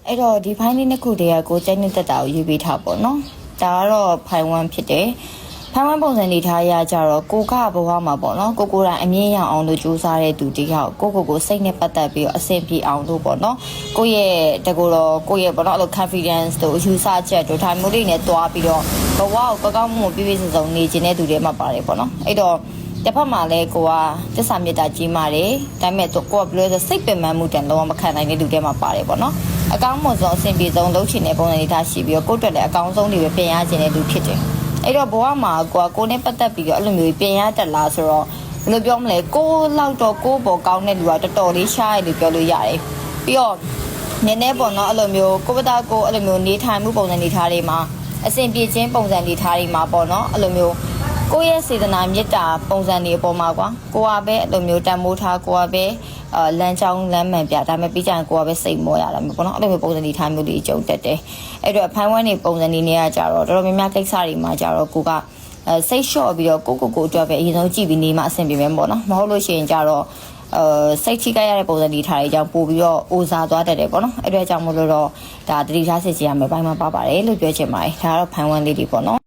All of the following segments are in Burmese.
အဲ့တော့ဒီဖိုင်လေးနှစ်ခုတည်းကကိုကျိုင်းနေတက်တာကိုယူပေးထားပေါ့နော်ဒါကတော့ဖိုင်1ဖြစ်တယ်ဖိုင်1ပုံစံနေထားရကြတော့ကိုကဘဝမှာပေါ့နော်ကိုတိုင်အမြင့်ရအောင်လို့ကြိုးစားတဲ့သူတယောက်ကိုစိတ်နဲ့ပတ်သက်ပြီးတော့အဆင်ပြေအောင်လို့ပေါ့နော်ကိုရဲ့တကူတော့ကိုရဲ့ပေါ့နော်အဲ့လို confidence တို့ယူဆချက်တို့ဒါမျိုးလေးနဲ့တွားပြီးတော့ဘဝကိုကောင်းမှုပြည့်ပြည့်စုံစုံနေခြင်းတဲ့သူတွေမှာပါတယ်ပေါ့နော်အဲ့တော့တစ်ဖက်မှာလည်းကိုကတစ္ဆာမေတ္တာကြီးမာတယ်ဒါပေမဲ့ကိုကဘယ်လိုလဲစိတ်ပင်ပန်းမှုတန်လုံးဝမခံနိုင်တဲ့လူတွေမှာပါတယ်ပေါ့နော်အကောင်းမွန်ဆုံးအဆင်ပြေဆုံးလုပ်ချင်တဲ့ပုံစံတွေထားရှိပြီးတော့ကိုယ့်အတွက်လည်းအကောင်းဆုံးတွေပဲပြင်ရခြင်းတဲ့လူဖြစ်တယ်အဲ့တော့ဘဝမှာကိုနဲ့ပတ်သက်ပြီးတော့အဲ့လိုမျိုးပြင်ရတတ်လားဆိုတော့ဘယ်လိုပြောမလဲကိုလောက်တော့ကိုပေါ်ကောင်းတဲ့လူကတော်တော်လေးရှားရလို့ပြောလို့ရတယ်ပြီးတော့နည်းနည်းပေါ့နော်အဲ့လိုမျိုးကိုပတာကိုအဲ့လိုမျိုးနေထိုင်မှုပုံစံနေထားတွေမှာအဆင်ပြေခြင်းပုံစံနေထားတွေမှာပေါ့နော်အဲ့လိုမျိုးကိုရဲ့စေတနာမေတ္တာပုံစံတွေအပေါ်မှာကွာကိုကပဲအဲ့လိုမျိုးတန်မိုးထားကိုကပဲလမ်းကြောင်းလမ်းမှန်ပြဒါပေမဲ့ပြီးကြရင်ကိုကပဲစိတ်မောရတာမျိုးပေါ့နော်အဲ့လိုမျိုးပုံစံတွေထားမျိုးတွေအကျုံတက်တယ်အဲ့တော့ဖိုင်ဝမ်နေပုံစံတွေနေရကြတော့တော်တော်များများကိစ္စတွေမှာကြတော့ကိုကစိတ်လျှော့ပြီးတော့ကိုအတွက်ပဲအရင်ဆုံးကြည့်ပြီးနေမှအဆင်ပြေမယ်ပေါ့နော်မဟုတ်လို့ရှိရင်ကြတော့စိတ်ထိခိုက်ရတဲ့ပုံစံတွေထားတွေကြောင့်ပို့ပြီးတော့အိုစားသွားတတ်တယ်ပေါ့နော်အဲ့အတွက်ကြောင့်မလို့တော့ဒါတတိထားစစ်ကြရမယ်ပိုင်းမှာပါပါတယ်လို့ပြောချင်ပါတယ်ဒါကတော့ဖိုင်ဝမ်လေးတွေပေါ့နော်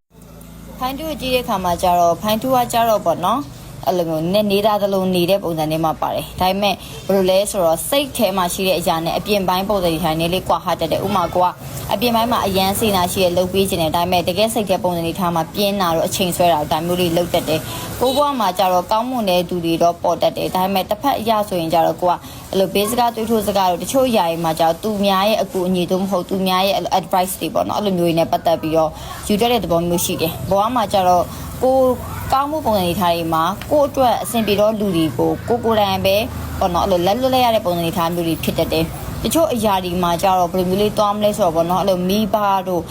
ဖိုင်2ကိုကြည့်တဲ့အခါမှာကြတော့ဖိုင်2ကကြတော့ပေါ့နော်အဲ့လိုမျိုးနေတာသလိုနေတဲ့ပုံစံတွေမှာပါတယ်ဒါပေမဲ့ဘယ်လိုလဲဆိုတော့စိတ်ထဲမှာရှိတဲ့အရာနဲ့အပြင်ပိုင်းပုံစံတွေထိုင်နေလေးကွာဟတတ်တယ်ဥမာကိုကအပြင်ပိုင်းမှာအရန်စေနာရှိရလှုပ်ပေးခြင်းတယ်ဒါပေမဲ့တကယ်စိတ်ထဲပုံစံတွေထားမှာပြင်းတာတော့အချိန်ဆွဲတာဒါမျိုးလေးလှုပ်တတ်တယ်ကိုဘွားမှာကြတော့ကောင်းမွန်တဲ့သူတွေတော့ပေါ်တတ်တယ်ဒါပေမဲ့တစ်ဖက်အရာဆိုရင်ကြတော့ကိုကအဲ့လိုဘေးစကားတွေးထိုးစကားတို့တချို့အရာတွေမှာကြတော့သူများရဲ့အကူအညီတို့မဟုတ်သူများရဲ့ advice တွေပေါ့နော်အဲ့လိုမျိုးတွေနဲ့ပတ်သက်ပြီးတော့ယူတတ်တဲ့သဘောမျိုးရှိတယ်ဘွားမှာကြတော့ကိုကောင်းမှုပုံစံတွေထားတွေမှာကိုအတွက်အဆင်ပြေတော့လူတွေကိုတိုင်ပဲပေါ့နော်အဲ့လိုလက်လွတ်လိုက်ရတဲ့ပုံစံတွေထားမျိုးတွေဖြစ်တတ်တယ်တချို့အရာဒီမှာကြတော့ဘယ်လိုမျိုးလေးသွားမလဲဆိုတော့ပေါ့နော်အဲ့လိုမိဘတို့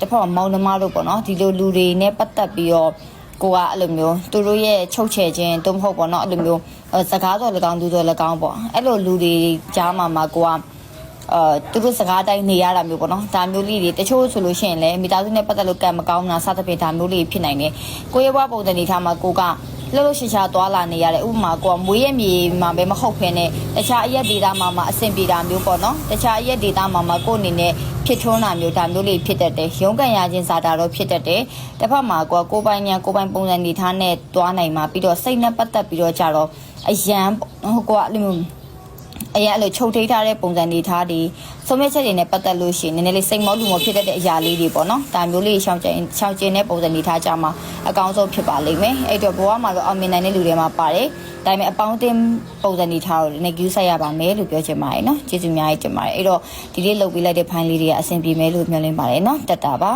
တစ်ဖက်မောင်နှမတို့ပေါ့နော်ဒီလိုလူတွေနဲ့ပတ်သက်ပြီးတော့ကိုကအဲ့လိုမျိုးသူတို့ရဲ့ချုပ်ချယ်ခြင်းတို့မဟုတ်ပေါ့နော်အဲ့လိုမျိုးစကားတော်၎င်းသူတို့၎င်းပေါ့အဲ့လိုလူတွေကြားမှာကိုကသူတို့စကားတိုင်းနေရတာမျိုးပေါ့နော်ဒါမျိုးလေးတွေတချို့ဆိုလို့ရှိရင်လည်းမိသားစုနဲ့ပတ်သက်လို့ကံမကောင်းတာစသဖြင့်ဒါမျိုးလေးဖြစ်နိုင်တယ်ကိုရဲ့ဘဝပုံစံနေထားမှာကိုကလှုပ်ရှားသွားလာနေရတယ်ဥပမာကိုကမွေးရမြေမှာပဲမဟုတ်ဖ ೇನೆ တခြားအရက်ဒေတာမှာအဆင်ပြေတာမျိုးပေါ့နော်တခြားအရက်ဒေတာမှာကိုအနေနဲ့ဖြစ်ထွန်းတာမျိုးဒါမျိုးလေးဖြစ်တတ်တယ်ရုံးကန်ရခြင်းစာတာတော့ဖြစ်တတ်တယ်တစ်ဖက်မှာကိုပိုင်ညာကိုပိုင်ပုံစံနေထားနဲ့သွားနိုင်မှာပြီးတော့စိတ်နဲ့ပတ်သက်ပြီးတော့ကြတော့အရန်ဟိုကိုကအဲ့လိုအရင်အဲ့လိုချုပ်ထိထားတဲ့ပုံစံတွေထားဒီဆုံးဖြတ်ချက်တွေနဲ့ပတ်သက်လို့ရှိရင်နည်းနည်းလေးစိတ်မောလူမောဖြစ်တတ်တဲ့အရာလေးတွေပေါ့နော်ဒါမျိုးလေးရှောင်ကျင်တဲ့ပုံစံတွေထားကြမှာအကောင်းဆုံးဖြစ်ပါလိမ့်မယ်အဲ့တော့ဘဝမှာတော့အောင်မြင်နိုင်တဲ့လူတွေမှာပါတယ်ဒါပေမဲ့အပေါင်းအသင်းပုံစံတွေထားတော့လည်း give ဆက်ရပါမယ်လို့ပြောချင်ပါတယ်နော်ကျေးဇူးအများကြီးတင်ပါတယ်အဲ့တော့ဒီလေးလုပ်ပေးလိုက်တဲ့ဖိုင်လေးတွေကအဆင်ပြေမယ်လို့မျှော်လင့်ပါတယ်နော်တက်တာပါ